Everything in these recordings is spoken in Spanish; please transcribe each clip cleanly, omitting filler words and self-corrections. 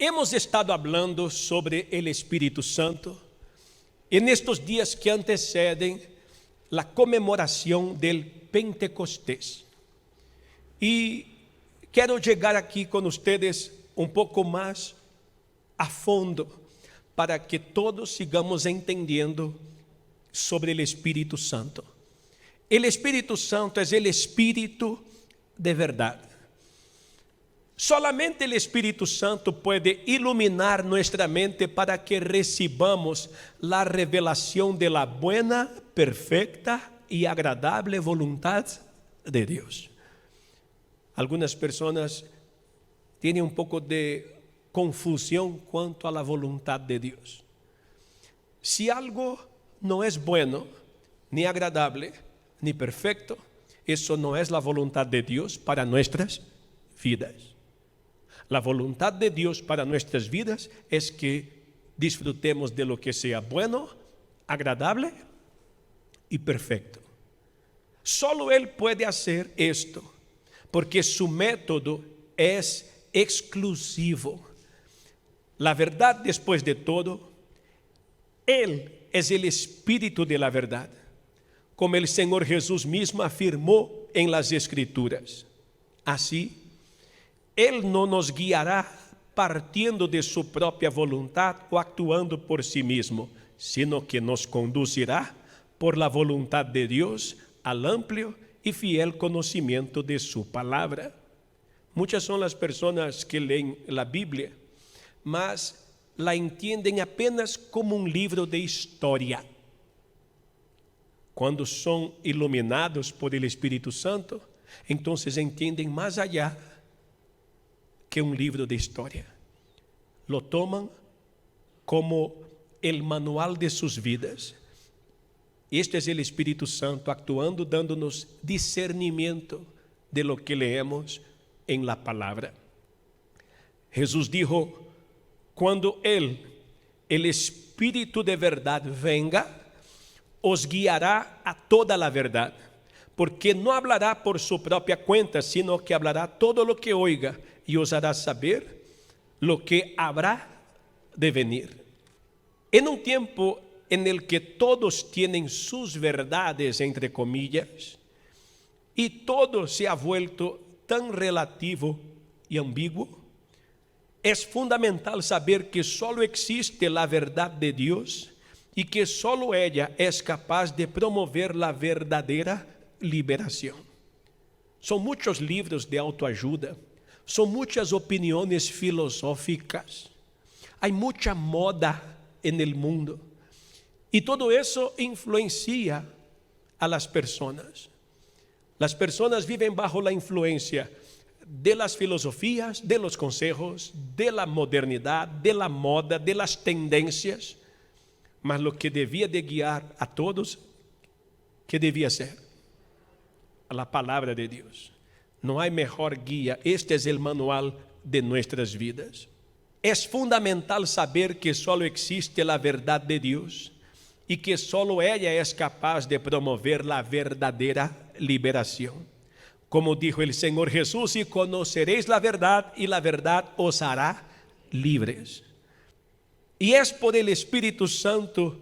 Hemos estado hablando sobre el Espíritu Santo en estos días que anteceden la conmemoración del Pentecostés. Y quiero llegar aquí con ustedes un poco más a fondo para que todos sigamos entendiendo sobre el Espíritu Santo. El Espíritu Santo es el Espíritu de verdad. Solamente el Espíritu Santo puede iluminar nuestra mente para que recibamos la revelación de la buena, perfecta y agradable voluntad de Dios. Algunas personas tienen un poco de confusión cuanto a la voluntad de Dios. Si algo no es bueno, ni agradable, ni perfecto, eso no es la voluntad de Dios para nuestras vidas. La voluntad de Dios para nuestras vidas es que disfrutemos de lo que sea bueno, agradable y perfecto. Solo Él puede hacer esto, porque su método es exclusivo. La verdad, después de todo, Él es el Espíritu de la verdad, como el Señor Jesús mismo afirmó en las Escrituras. Así, Él no nos guiará partiendo de su propia voluntad o actuando por sí mismo, sino que nos conducirá por la voluntad de Dios al amplio y fiel conocimiento de su palabra. Muchas son las personas que leen la Biblia, mas la entienden apenas como un libro de historia. Cuando son iluminados por el Espíritu Santo, entonces entienden más allá que un libro de historia. Lo toman como el manual de sus vidas. Este es el Espíritu Santo actuando, dándonos discernimiento de lo que leemos en la palabra. Jesús dijo: cuando Él, el Espíritu de verdad, venga, os guiará a toda la verdad, porque no hablará por su propia cuenta, sino que hablará todo lo que oiga y os hará saber lo que habrá de venir. En un tiempo en el que todos tienen sus verdades, entre comillas, y todo se ha vuelto tan relativo y ambiguo, es fundamental saber que solo existe la verdad de Dios y que solo ella es capaz de promover la verdadera liberación. Son muchos libros de autoayuda, son muchas opiniones filosóficas, hay mucha moda en el mundo y todo eso influencia a las personas. Las personas viven bajo la influencia de las filosofías, de los consejos, de la modernidad, de la moda, de las tendencias, mas lo que debía de guiar a todos, ¿qué debía ser? A la palabra de Dios. No hay mejor guía. Este es el manual de nuestras vidas. Es fundamental saber que solo existe la verdad de Dios y que solo ella es capaz de promover la verdadera liberación. Como dijo el Señor Jesús: y conoceréis la verdad y la verdad os hará libres. Y es por el Espíritu Santo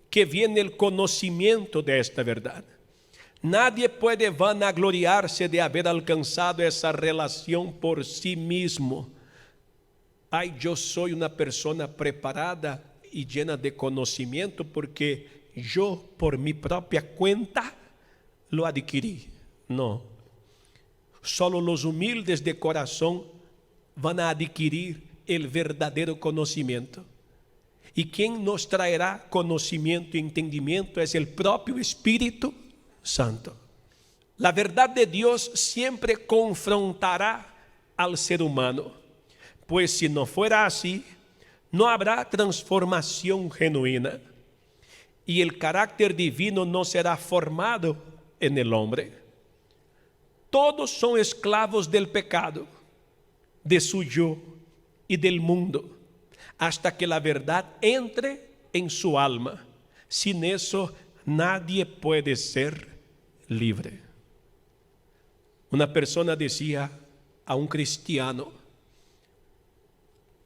que viene el conocimiento de esta verdad. Nadie puede vanagloriarse de haber alcanzado esa relación por sí mismo. Ay, yo soy una persona preparada y llena de conocimiento porque yo por mi propia cuenta lo adquirí. No, solo los humildes de corazón van a adquirir el verdadero conocimiento. Y quien nos traerá conocimiento y entendimiento es el propio Espíritu Santo. La verdad de Dios siempre confrontará al ser humano, pues si no fuera así, no habrá transformación genuina y el carácter divino no será formado en el hombre. Todos son esclavos del pecado, de su yo y del mundo, hasta que la verdad entre en su alma. Sin eso, nadie puede ser libre. Una persona decía a un cristiano: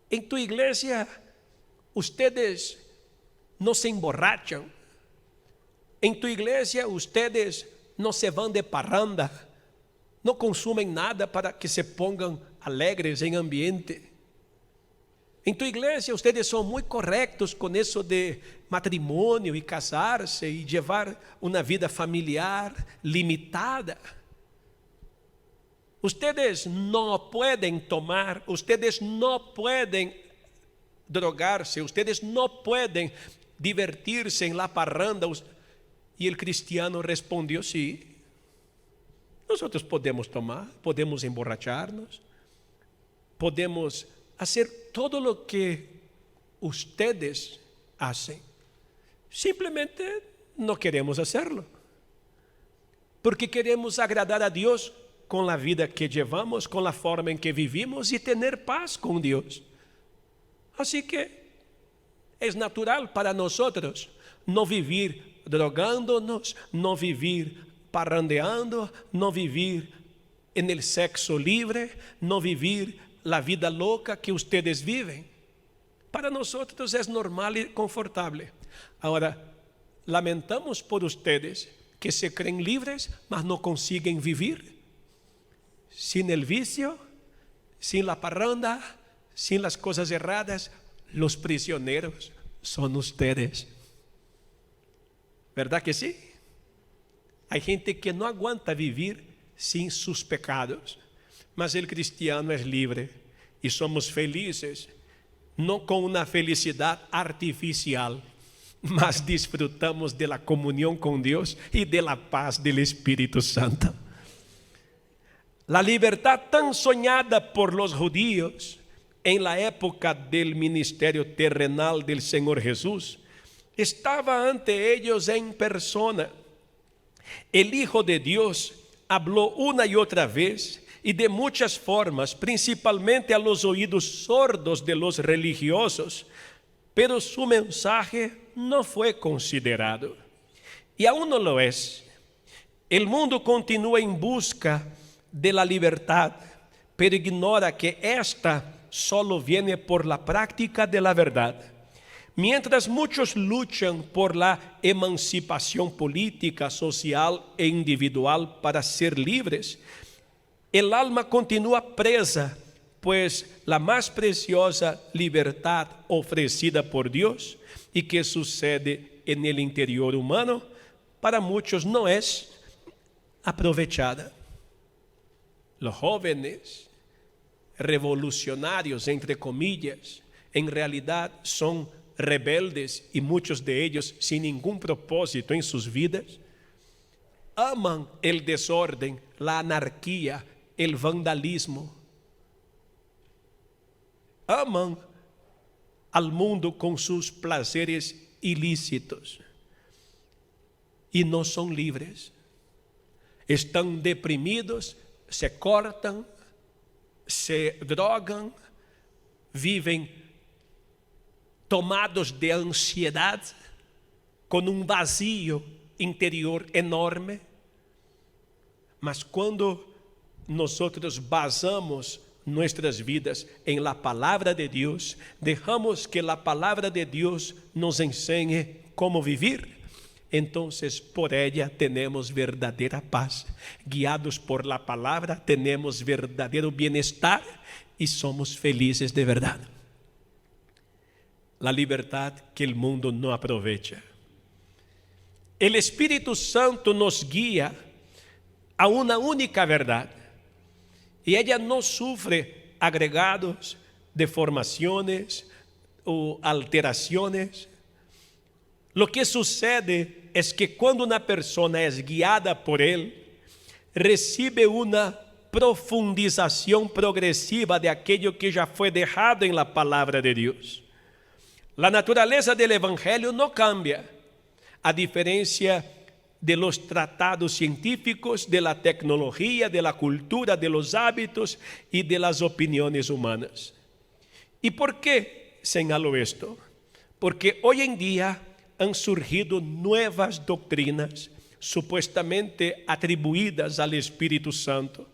En tu iglesia, ustedes no se emborrachan. En tu iglesia, ustedes no se van de parranda. No consumen nada para que se pongan alegres en ambiente. En tu iglesia, ustedes son muy correctos con eso de matrimonio y casarse y llevar una vida familiar limitada. Ustedes no pueden tomar, ustedes no pueden drogarse, ustedes no pueden divertirse en la parranda. Y el cristiano respondió: sí, nosotros podemos tomar, podemos emborracharnos, podemos hacer todo lo que ustedes hacen. Simplemente no queremos hacerlo, porque queremos agradar a Dios con la vida que llevamos, con la forma en que vivimos y tener paz con Dios. Así que es natural para nosotros no vivir drogándonos, no vivir parrandeando, no vivir en el sexo libre, no vivir la vida loca que ustedes viven. Para nosotros es normal y confortable. Ahora, lamentamos por ustedes que se creen libres, mas no consiguen vivir sin el vicio, sin la parranda, sin las cosas erradas. Los prisioneros son ustedes. ¿Verdad que sí? Hay gente que no aguanta vivir sin sus pecados. Mas el cristiano es libre y somos felices, no con una felicidad artificial, mas disfrutamos de la comunión con Dios y de la paz del Espíritu Santo. La libertad tan soñada por los judíos en la época del ministerio terrenal del Señor Jesús estaba ante ellos en persona. El Hijo de Dios habló una y otra vez y de muchas formas, principalmente a los oídos sordos de los religiosos, pero su mensaje no fue considerado. Y aún no lo es. El mundo continúa en busca de la libertad, pero ignora que esta solo viene por la práctica de la verdad. Mientras muchos luchan por la emancipación política, social e individual para ser libres, el alma continúa presa, pues la más preciosa libertad ofrecida por Dios y que sucede en el interior humano, para muchos no es aprovechada. Los jóvenes revolucionarios, entre comillas, en realidad son rebeldes y muchos de ellos sin ningún propósito en sus vidas. Aman el desorden, la anarquía, el vandalismo. Aman al mundo con sus placeres ilícitos y no son libres. Están deprimidos, se cortan, se drogan, viven tomados de ansiedad, con un vacío interior enorme. Mas cuando nosotros basamos nuestras vidas en la palabra de Dios, dejamos que la palabra de Dios nos enseñe cómo vivir, entonces por ella tenemos verdadera paz. Guiados por la palabra tenemos verdadero bienestar y somos felices de verdad. La libertad que el mundo no aprovecha. El Espíritu Santo nos guía a una única verdad y ella no sufre agregados, deformaciones o alteraciones. Lo que sucede es que cuando una persona es guiada por Él, recibe una profundización progresiva de aquello que ya fue dejado en la palabra de Dios. La naturaleza del Evangelio no cambia, a diferencia de los tratados científicos, de la tecnología, de la cultura, de los hábitos y de las opiniones humanas. ¿Y por qué señalo esto? Porque hoy en día han surgido nuevas doctrinas supuestamente atribuidas al Espíritu Santo,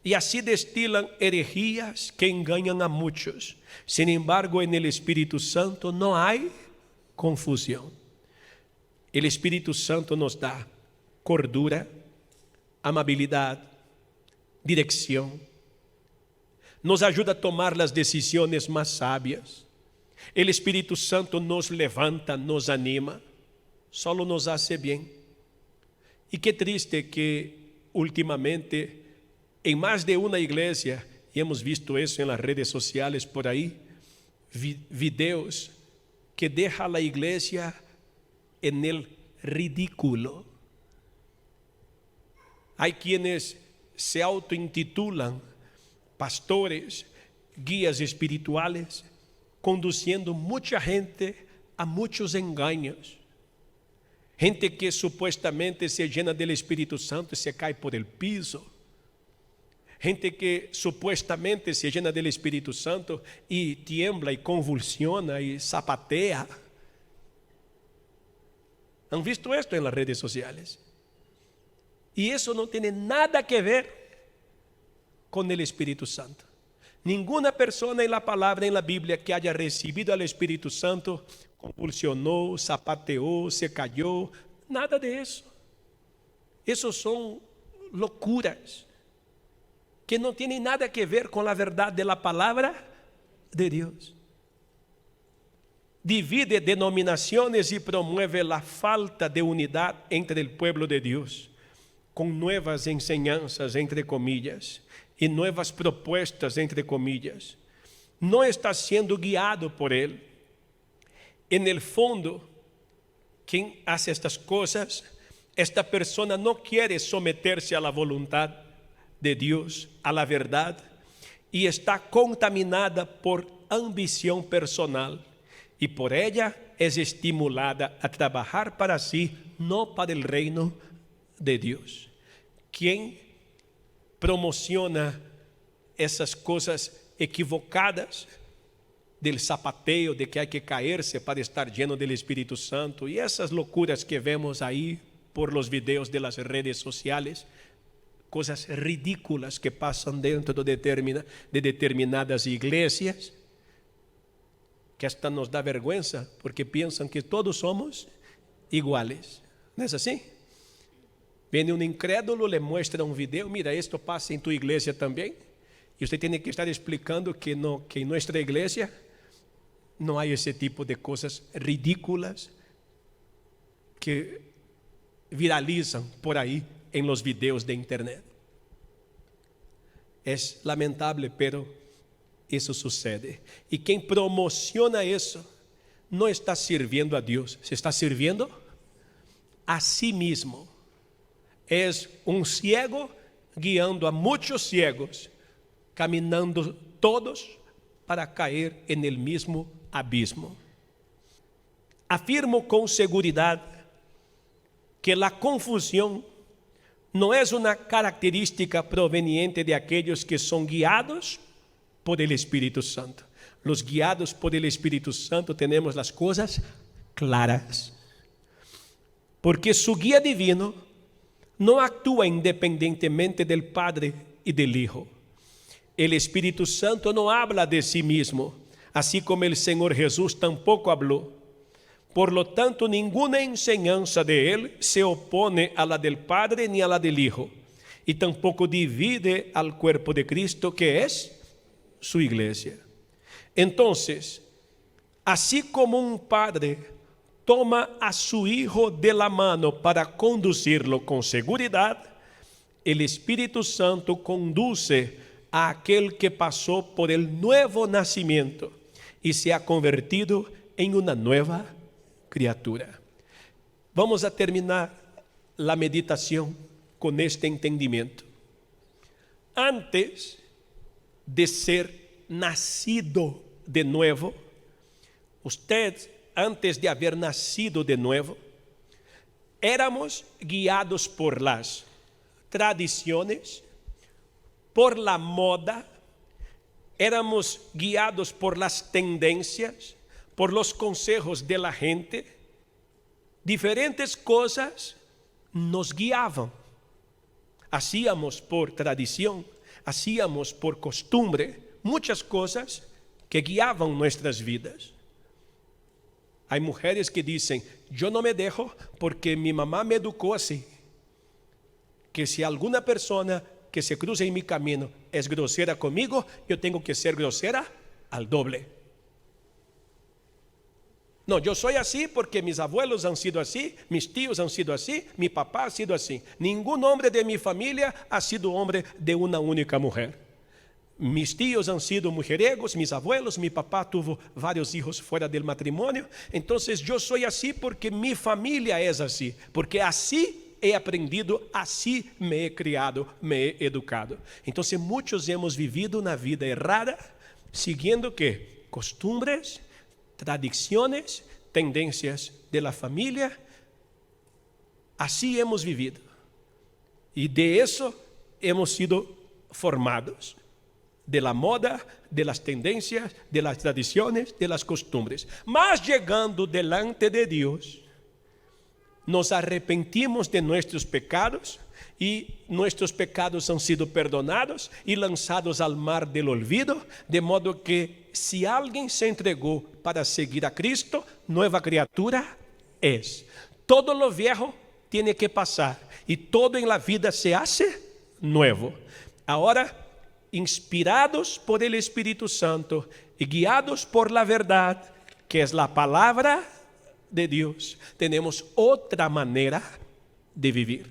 y así destilan herejías que engañan a muchos. Sin embargo, en el Espíritu Santo no hay confusión. El Espíritu Santo nos da cordura, amabilidad, dirección. Nos ayuda a tomar las decisiones más sabias. El Espíritu Santo nos levanta, nos anima, solo nos hace bien. Y qué triste que últimamente en más de una iglesia, y hemos visto eso en las redes sociales por ahí, videos que deja a la iglesia en el ridículo. Hay quienes se autointitulan pastores, guías espirituales, conduciendo mucha gente a muchos engaños. Gente que supuestamente se llena del Espíritu Santo y se cae por el piso. Gente que supuestamente se llena del Espíritu Santo y tiembla y convulsiona y zapatea. ¿Han visto esto en las redes sociales? Y eso no tiene nada que ver con el Espíritu Santo. Ninguna persona en la palabra, en la Biblia, que haya recibido al Espíritu Santo convulsionó, zapateó, se cayó, nada de eso. Esos son locuras que no tienen nada que ver con la verdad de la palabra de Dios. Divide denominaciones y promueve la falta de unidad entre el pueblo de Dios, con nuevas enseñanzas, entre comillas, y nuevas propuestas, entre comillas. No está siendo guiado por Él. En el fondo, quien hace estas cosas, esta persona no quiere someterse a la voluntad de Dios, a la verdad, y está contaminada por ambición personal, y por ella es estimulada a trabajar para sí, no para el reino de Dios. Quien promociona esas cosas equivocadas del zapateo, de que hay que caerse para estar lleno del Espíritu Santo, y esas locuras que vemos ahí por los videos de las redes sociales, cosas ridículas que pasan dentro de determinadas iglesias, que hasta nos da vergüenza porque piensan que todos somos iguales. ¿No es así? Viene un incrédulo, le muestra un video, mira, esto pasa en tu iglesia también, y usted tiene que estar explicando que en nuestra iglesia no hay ese tipo de cosas ridículas que viralizan por ahí en los videos de internet. Es lamentable, pero eso sucede. Y quien promociona eso no está sirviendo a Dios, se está sirviendo a sí mismo. Es un ciego guiando a muchos ciegos, caminando todos para caer en el mismo abismo. Afirmo con seguridad que la confusión no es una característica proveniente de aquellos que son guiados por el Espíritu Santo. Los guiados por el Espíritu Santo tenemos las cosas claras, porque su guía divino no actúa independientemente del Padre y del Hijo. El Espíritu Santo no habla de sí mismo, así como el Señor Jesús tampoco habló. Por lo tanto, ninguna enseñanza de Él se opone a la del Padre ni a la del Hijo, y tampoco divide al cuerpo de Cristo, que es su iglesia. Entonces, así como un padre toma a su hijo de la mano para conducirlo con seguridad, el Espíritu Santo conduce a aquel que pasó por el nuevo nacimiento y se ha convertido en una nueva criatura. Vamos a terminar la meditación con este entendimiento. Antes de ser nacido de nuevo, usted, antes de haber nacido de nuevo, éramos guiados por las tradiciones, por la moda, éramos guiados por las tendencias, por los consejos de la gente. Diferentes cosas nos guiaban. Hacíamos por tradición, hacíamos por costumbre muchas cosas que guiaban nuestras vidas. Hay mujeres que dicen, yo no me dejo porque mi mamá me educó así. Que si alguna persona que se cruza en mi camino es grosera conmigo, yo tengo que ser grosera al doble. No, yo soy así porque mis abuelos han sido así, mis tíos han sido así, mi papá ha sido así. Ningún hombre de mi familia ha sido hombre de una única mujer. Mis tíos han sido mujeriegos, mis abuelos, mi papá tuvo varios hijos fuera del matrimonio. Entonces yo soy así porque mi familia es así, porque así he aprendido, así me he criado, me he educado. Entonces muchos hemos vivido una vida errada, siguiendo ¿qué? Costumbres, tradiciones, tendencias de la familia. Así hemos vivido. Y de eso hemos sido formados. De la moda, de las tendencias, de las tradiciones, de las costumbres. Mas llegando delante de Dios, nos arrepentimos de nuestros pecados y nuestros pecados han sido perdonados y lanzados al mar del olvido, de modo que si alguien se entregó para seguir a Cristo, nueva criatura es. Todo lo viejo tiene que pasar y todo en la vida se hace nuevo. Ahora, inspirados por el Espíritu Santo y guiados por la verdad, que es la palabra de Dios, tenemos otra manera de vivir,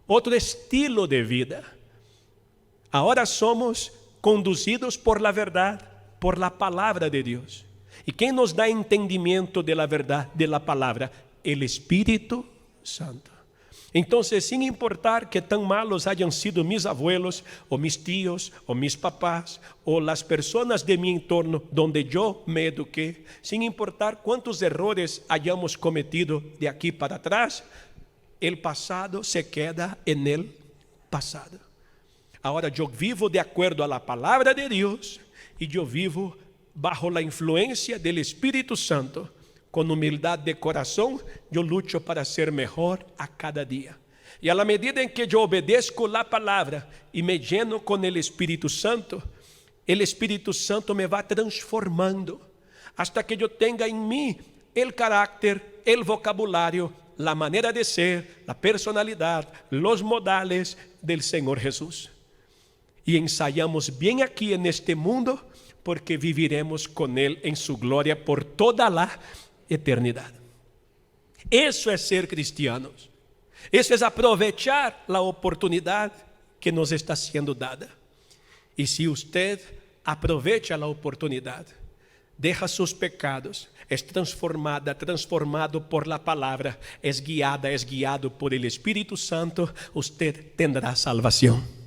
otro estilo de vida. Ahora somos conducidos por la verdad, por la palabra de Dios. ¿Y quién nos da entendimiento de la verdad, de la palabra? El Espíritu Santo. Entonces, sin importar que tan malos hayan sido mis abuelos, o mis tíos, o mis papás, o las personas de mi entorno donde yo me eduqué, sin importar cuántos errores hayamos cometido de aquí para atrás, el pasado se queda en el pasado. Ahora yo vivo de acuerdo a la palabra de Dios y yo vivo bajo la influencia del Espíritu Santo. Con humildad de corazón, yo lucho para ser mejor a cada día. Y a la medida en que yo obedezco la palabra y me lleno con el Espíritu Santo me va transformando hasta que yo tenga en mí el carácter, el vocabulario, la manera de ser, la personalidad, los modales del Señor Jesús. Y ensayamos bien aquí en este mundo porque viviremos con Él en su gloria por toda la eternidad. Eso es ser cristianos. Eso es aprovechar la oportunidad que nos está siendo dada. Y si usted aprovecha la oportunidad, deja sus pecados, es transformado por la palabra, es guiado por el Espíritu Santo, usted tendrá salvación.